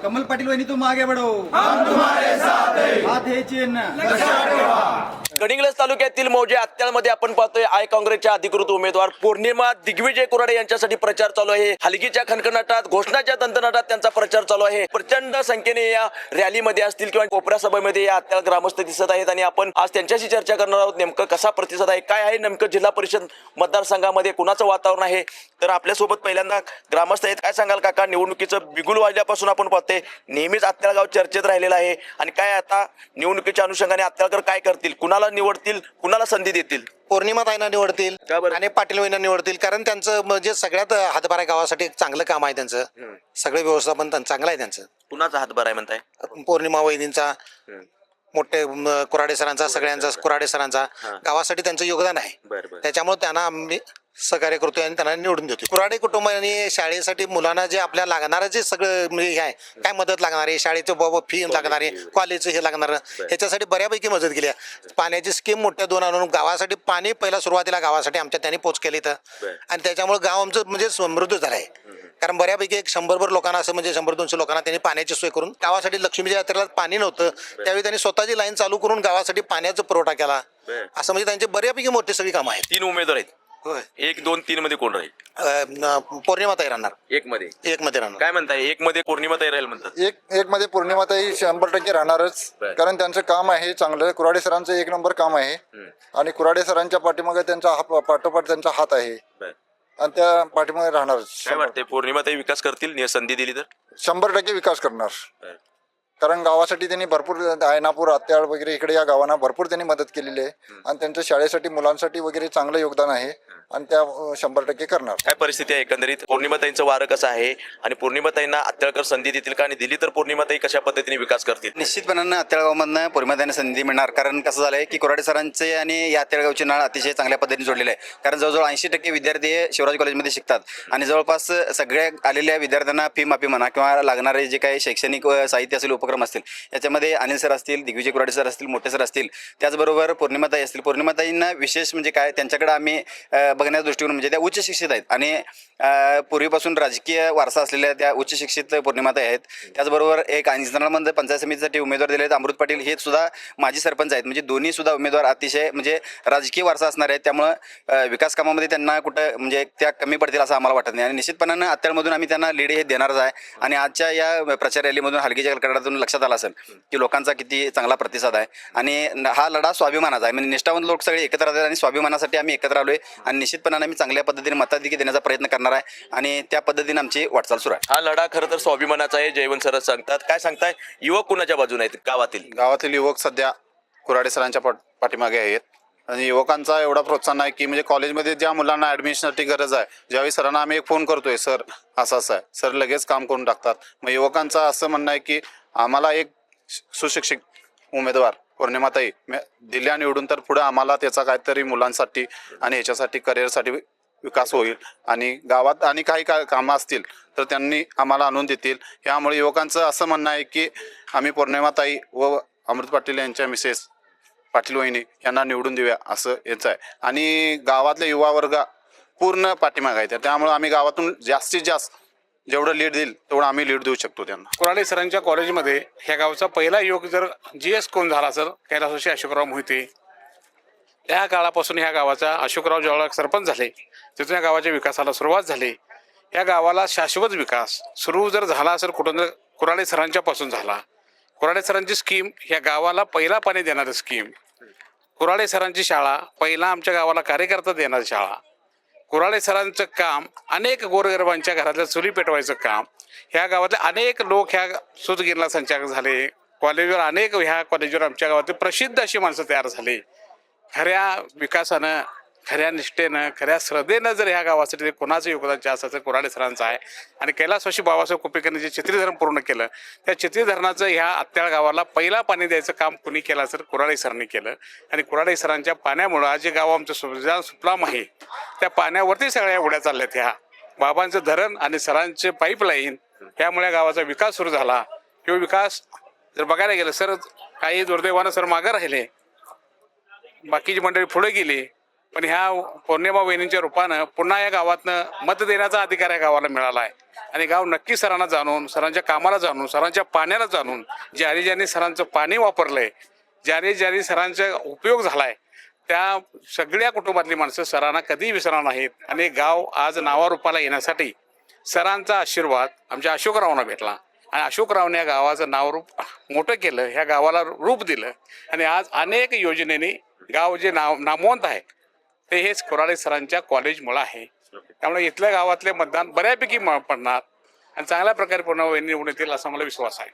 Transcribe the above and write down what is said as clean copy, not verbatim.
कमल पाटील वहिनी तुम आगे बढ़ो, हम तुम्हारे साथ हैं, हात हे चिन्ह। गडिंग्लज तालुक्यातील मौजे आत्याळमध्ये आपण पाहतोय आय काँग्रेसच्या अधिकृत उमेदवार पौर्णिमा दिग्विजय कुराडे यांच्यासाठी प्रचार चालू आहे। हलगीच्या खणखणाटात घोषणाच्या तंतनाटात त्यांचा प्रचार चालू आहे। प्रचंड संख्येने या रॅलीमध्ये असतील किंवा कोपरा सभेमध्ये या आत्याळ ग्रामस्थ दिसत आहेत आणि आपण आज त्यांच्याशी चर्चा करणार आहोत। नेमकं कसा प्रतिसाद आहे, काय आहे नेमकं जिल्हा परिषद मतदारसंघामध्ये कुणाचं वातावरण आहे, तर आपल्यासोबत पहिल्यांदा ग्रामस्थ आहेत। काय सांगाल काका, निवडणुकीचं बिगुल वाजल्यापासून आपण पाहतोय नेहमीच आत्याळगाव चर्चेत राहिलेलं आहे आणि काय आता निवडणुकीच्या अनुषंगाने आत्याळकर काय करतील, कुणाला निवडतील, कुणाला संधी देतील? पौर्णिमा ताईंना निवडतील का बरं? आणि पाटील वहिनी निवडतील, कारण त्यांचं म्हणजे सगळ्यात हातभार आहे गावासाठी, चांगलं काम आहे त्यांचं, सगळे व्यवस्थापन चांगलं आहे त्यांचं। कुणाचा हातभार आहे म्हणताय? पौर्णिमा वहिनींचा, मोठे कुराडे सरांचा, सगळ्यांचा कुराडे सरांचा गावासाठी त्यांचं योगदान आहे। त्याच्यामुळे त्यांना आम्ही सहकार्य करतोय आणि त्यांना निवडून देतो। कुराडे कुटुंबाने शाळेसाठी मुलांना जे आपल्या लागणारं जे सगळं म्हणजे हे आहे, काय मदत लागणार आहे, शाळेचं बाबा फी लागणार आहे, कॉलेजचं हे लागणार, ह्याच्यासाठी बऱ्यापैकी मदत केली आहे। पाण्याची स्कीम मोठ्या 2 आणून गावासाठी पाणी पहिला सुरुवातीला गावासाठी आमच्या त्यांनी पोच केली तर, आणि त्याच्यामुळे गाव आमचं म्हणजे समृद्ध झालं आहे। कारण बऱ्यापैकी एक 100 लोकांना असं म्हणजे 100-200 लोकांना त्यांनी पाण्याची सोय करून, गावासाठी लक्ष्मीच्या यात्रेला पाणी नव्हतं त्यावेळी त्यांनी स्वतःची लाईन चालू करून गावासाठी पाण्याचा पुरवठा केला। असं म्हणजे त्यांचे बऱ्यापैकी मोठी सगळी कामं आहेत। 3 उमेदवार आहेत, होय। 1, 2, 3 मध्ये कोण राहील? पौर्णिमा ताई राहणार, 1 मध्ये राहणार। काय म्हणताय? 1 मध्ये पौर्णिमा ताई राहील म्हणतात? एक मध्ये पौर्णिमाताई 100% राहणारच, कारण त्यांचं काम आहे चांगलं। कुराडे सरांचं 1 नंबर काम आहे आणि कुराडे सरांच्या पाठीमागे त्यांचा पाठोपाठ त्यांचा हात आहे आणि त्या पाठीमागे राहणारच। काय वाटतंय, पौर्णिमा ताई विकास करतील संधी दिली तर? 100% विकास करणार, कारण गावासाठी त्यांनी भरपूर, आयनापूर, आत्याळ वगैरे इकडे या गावांना भरपूर त्यांनी मदत केलेली आहे आणि त्यांच्या शाळेसाठी मुलांसाठी वगैरे चांगलं योगदान आहे आणि त्या 100% करणार। काय परिस्थिती आहे एकंदरीत? पौर्णिमाताईंचं वारं कसं आहे आणि पौर्णिमाताईंना आत्याळकर संधी देतील का, आणि दिली तर पौर्णिमाताई कशा पद्धतीने विकास करतील? निश्चितपणानं आत्याळगावमधनं पौर्णिमाताईंना संधी मिळणार, कारण कसं झालंय की कुराडे सरांचे आणि या आत्याळगावची नाळ अतिशय चांगल्या पद्धतीने जोडलेलं आहे। कारण जवळजवळ 80% विद्यार्थी हे शिवराज कॉलेजमध्ये शिकतात आणि जवळपास सगळ्या आलेल्या विद्यार्थ्यांना फी माफी म्हणा किंवा लागणारे जे काही शैक्षणिक साहित्य असेल, उपक्रम असतील, याच्यामध्ये अनिल सर असतील, दिग्विजय कुराडे सर असतील, मोठे सर असतील, त्याचबरोबर पौर्णिमाताई असतील। पौर्णिमाताईंना विशेष म्हणजे काय, त्यांच्याकडे आम्ही बघण्याच्या दृष्टीने म्हणजे त्या उच्च शिक्षित आहेत आणि पूर्वीपासून राजकीय वारसा असलेल्या त्या उच्च शिक्षित पौर्णिमाताई आहेत। त्याचबरोबर एक इंजनरमध्ये पंचायत समितीसाठी उमेदवार दिले आहेत अमृत पाटील, हे सुद्धा माजी सरपंच आहेत। म्हणजे दोन्ही सुद्धा उमेदवार अतिशय म्हणजे राजकीय वारसा असणार आहेत, त्यामुळं विकास कामामध्ये त्यांना कुठं म्हणजे त्या कमी पडतील असं आम्हाला वाटत नाही आणि निश्चितपणानं आत्याळमधून आम्ही त्यांना लीड हे देणारच आहे। आणि आजच्या या प्रचार रॅलीमधून हलगीच्या कलकडातून लक्षात आलं असेल की लोकांचा किती चांगला प्रतिसाद आहे आणि हा लढा स्वाभिमानाचा आहे। म्हणजे निष्ठावंत लोक सगळे एकत्र राहतात आणि स्वाभिमानासाठी आम्ही एकत्र आलोय आणि निश्चितपणाने आम्ही चांगल्या पद्धतीने मताधिक्य देण्याचा प्रयत्न करणार आहे आणि त्या पद्धतीने आमची वाटचाल सुरू आहे। हा लढा खरं तर स्वाभिमानाचा आहे, जयवंत सर सांगतात। काय सांगताय, युवक कुणाच्या बाजूने आहेत गावातील? युवक सध्या कुराडे सरांच्या पाठीमागे आहेत आणि युवकांचा एवढा प्रोत्साहन आहे की म्हणजे कॉलेजमध्ये ज्या मुलांना ॲडमिशनसाठी गरज आहे, ज्यावेळी सरांना आम्ही एक फोन करतोय, सर असं आहे, सर लगेच काम करून टाकतात। मग युवकांचं असं म्हणणं आहे की आम्हाला एक सुशिक्षित उमेदवार पौर्णिमाताई दिल्या निवडून तर पुढे आम्हाला त्याचा काहीतरी मुलांसाठी आणि ह्याच्यासाठी करिअरसाठी विकास होईल आणि गावात आणि काही कामं असतील तर त्यांनी आम्हाला आणून देतील। यामुळे युवकांचं असं म्हणणं आहे की आम्ही पौर्णिमाताई व अमृत पाटील यांच्या मिसेस पाटील वहिनी यांना निवडून देऊया असं याचं आहे आणि गावातले युवा वर्ग पूर्ण पाठीमागे आहेत। त्यामुळे आम्ही गावातून जास्तीत जास्त जेवढं लीड देईल तेवढं आम्ही लीड देऊ शकतो त्यांना। कुराडे सरांच्या कॉलेजमध्ये ह्या गावचा पहिला युवक जर GS कोण झाला सर, कैलासवासी अशोकराव मोहिते। त्या काळापासून ह्या गावाचा अशोकराव जेव्हा सरपंच झाले तिथून या गावाच्या विकासाला सुरुवात झाली। या गावाला शाश्वत विकास सुरू जर झाला असेल कुठून तर कुराडे सरांच्या पासून झाला। कुराडे सरांची स्कीम ह्या गावाला पहिला पाणी देणारी स्कीम, कुराडे सरांची शाळा पहिला आमच्या गावाला कार्यकर्ता देणारी शाळा, कुराडे सरांचं काम अनेक गोरगरिबांच्या घरातल्या चुली पेटवायचं काम, ह्या गावातले अनेक लोक ह्या सूतगिरणीला संचालक झाले, कॉलेजवर अनेक ह्या कॉलेजवर आमच्या गावातले प्रसिद्ध अशी माणसं तयार झाली। खऱ्या विकासानं, खऱ्या निष्ठेनं, खऱ्या श्रद्धेनं जर ह्या गावासाठी कोणाचं योगदान जे असायचं कुराडे सरांचं आहे आणि कैलासवासी बाबासाहेब कुपेकरांनी जे चित्री धरण पूर्ण केलं, त्या चित्री धरणाचं ह्या आत्याळ गावाला पहिला पाणी द्यायचं काम कुणी केलं तर कुराडे सरांनी केलं आणि कुराडे सरांच्या पाण्यामुळं आज जे गाव आमचं सुफलाम आहे त्या पाण्यावरती सगळ्या उड्या चालल्यात। ह्या बाबांचं धरण आणि सरांचे पाईपलाईन त्यामुळे गावाचा विकास सुरू झाला। किंवा विकास जर बघायला गेलं सर, काही दुर्दैवानं सर मागं राहिले, बाकीची मंडळी पुढे गेली, पण ह्या पौर्णिमा वहिनींच्या रूपानं पुन्हा या गावातनं मत देण्याचा अधिकार या गावाला मिळाला आहे आणि गाव नक्की सरांना जाणून, सरांच्या कामाला जाणून, सरांच्या पाण्याला जाणून, ज्याने सरांचं पाणी वापरलंय, ज्याने सरांचा उपयोग झालाय, त्या सगळ्या कुटुंबातली माणसं सरांना कधीही विसरणार नाहीत. आणि गाव आज नावारूपाला येण्यासाठी सरांचा आशीर्वाद आमच्या अशोकरावांना भेटला आणि अशोकरावने या गावाचं नावरूप मोठं केलं, ह्या गावाला रूप दिलं आणि आज अनेक योजनेने गाव जे नामवंत आहे ते हेच कोराडे सरांच्या कॉलेजमुळे आहे. त्यामुळे इथल्या गावातले मतदान बऱ्यापैकी पडणार आणि चांगल्या प्रकारे पुन्हा निवडून येतील असा मला विश्वास आहे.